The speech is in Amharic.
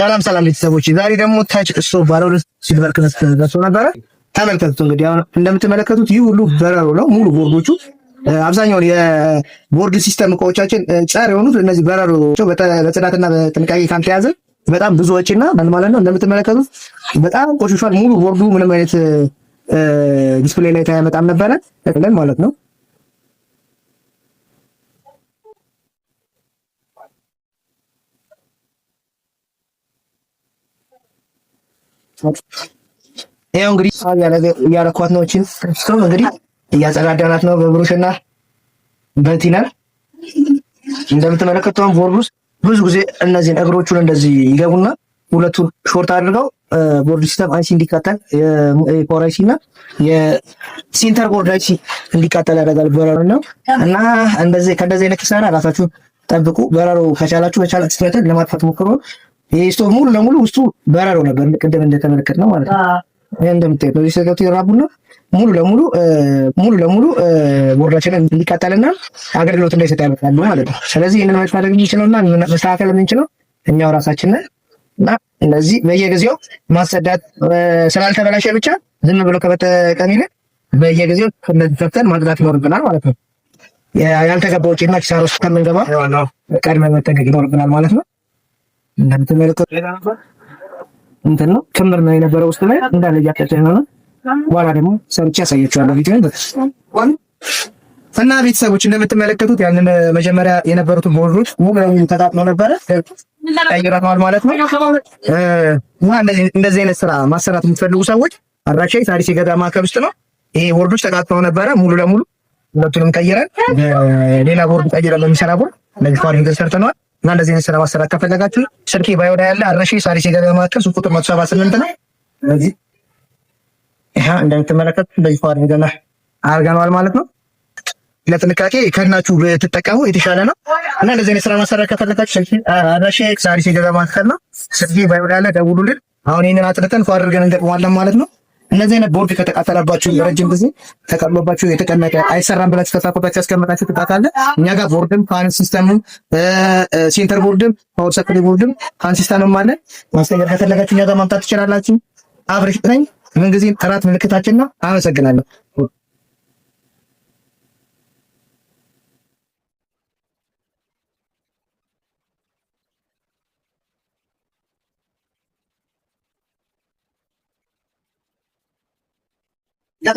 ሰላም ሰላም ቤተሰቦች፣ ዛሬ ደግሞ ታች እሱ ባለ ሁለት ሲልቨር ክለስ ደርሶ ነበረ። ተመልከቱት እንግዲህ አሁን እንደምትመለከቱት ይህ ሁሉ በረሮ ነው። ሙሉ ቦርዶቹ አብዛኛውን የቦርድ ሲስተም እቃዎቻችን ጸር የሆኑት እነዚህ በረሮቸው በጽዳትና በጥንቃቄ ካልተያዘ በጣም ብዙ ወጪና ማለት ነው። እንደምትመለከቱት በጣም ቆሽሿል። ሙሉ ቦርዱ ምንም አይነት ዲስፕሌይ ላይ ታያመጣም ነበረ ማለት ነው። ይሄው እንግዲህ ያለኳት ነው። እቺን ስቶቭ እንግዲህ እያጸዳዳናት ነው በብሩሽና በቲነር። እንደምትመለከቱት ቦርድ ውስጥ ብዙ ጊዜ እነዚህን እግሮቹን እንደዚህ ይገቡና ሁለቱን ሾርት አድርገው ቦርድ ሲስተም አይሲ እንዲቃጠል የፓወር አይሲ እና የሴንተር ቦርድ አይሲ እንዲቃጠል ያደርጋል በረሮ ነው። እና እንደዚህ ከእንደዚህ አይነት ኪሳራ ራሳችሁን ጠብቁ። በረሮ ከቻላችሁ በቻላችሁ መጠን ለማጥፋት ሞክሩ። ይሄ ስቶቭ ሙሉ ለሙሉ ውስጡ በረሮ ነበር ቅድም እንደተመለከት ነው ማለት ነው። ይሄ እንደምታዩት ነው። ሲሰገቱ ይራቡና ሙሉ ለሙሉ ቦርዳችንን እንዲቃጠልና አገልግሎት እንዳይሰጥ ያደርጋሉ ማለት ነው። ስለዚህ ይሄንን ማድረግ የምንችለውና መስተካከል የምንችለው እኛው ራሳችን ነን። እና እንደዚህ በየጊዜው ማጸዳት ስላልተበላሸ ብቻ ዝም ብሎ ከመጠቀም ይልቅ በየጊዜው እንደዚህ ከፍተን ማጽዳት ይኖርብናል ማለት ነው። ያልተገባ ወጪና ኪሳራ ውስጥ ከምንገባ ቀድመን መጠንቀቅ ይኖርብናል ማለት ነው። እንደምትመለከቱት እንትን ነው ክምር ነው የነበረው ውስጥ ላይ እንዳለ እያቀጨ ነው። በኋላ ደግሞ ሰርቼ ያሳያችኋለሁ ቪዲዮ እና ቤተሰቦች እንደምትመለከቱት ያንን መጀመሪያ የነበሩትን ቦርዶች ሙሉ ለሙሉ ተጣጥለው ነበረ ቀይረናል ማለት ነው። እና እንደዚህ አይነት ስራ ማሰራት የምትፈልጉ ሰዎች አድራሻ ሳሪስ የገበያ ማዕከል ውስጥ ነው። ይሄ ቦርዶች ተጣጥለው ነበረ ሙሉ ለሙሉ ሁለቱንም ቀይረን ሌላ ቦርድ ቀይረን ለሚሰራ ቦርድ ለዚህ ፋሪንግ ሰርተናል። እና እንደዚህ አይነት ስራ ማሰራት ከፈለጋችሁ ስልኬ ባዮ ላይ ያለ አድራሻ ሳሪስ የገበያ ማዕከል ሱቅ ቁጥር 178 ነው። ስለዚህ ይሄ እንደምትመለከቱት እንደዚህ ፋሪንግ አድርገናል ማለት ነው። ለጥንቃቄ ከናችሁ ብትጠቀሙ የተሻለ ነው። እና እንደዚህ አይነት ስራ ማሰራት ከፈለጋችሁ ስልኬ አድራሻ ሳሪስ የገበያ ማዕከል ነው። ስልኬ ባዮ ላይ ያለ ደውሉልን። አሁን ይሄንን አጥርተን ፏ አድርገን እንጠቅማለን ማለት ነው። እነዚህ አይነት ቦርድ ከተቃጠለባችሁ ረጅም ጊዜ ተቀምጦባችሁ የተቀመጠ አይሰራም ብላችሁ ተሳቆታችሁ ያስቀመጣችሁ እቃ ካለ እኛ ጋር ቦርድም ፋን ሲስተምም ሴንተር ቦርድም ፓወር ሰፕላይ ቦርድም ፋን ሲስተምም አለ። ማስተካከል ከፈለጋችሁ እኛ ጋር ማምጣት ትችላላችሁ። አብረሽ ነኝ። ምንጊዜም ጥራት ምልክታችን ነው። አመሰግናለሁ። Ya,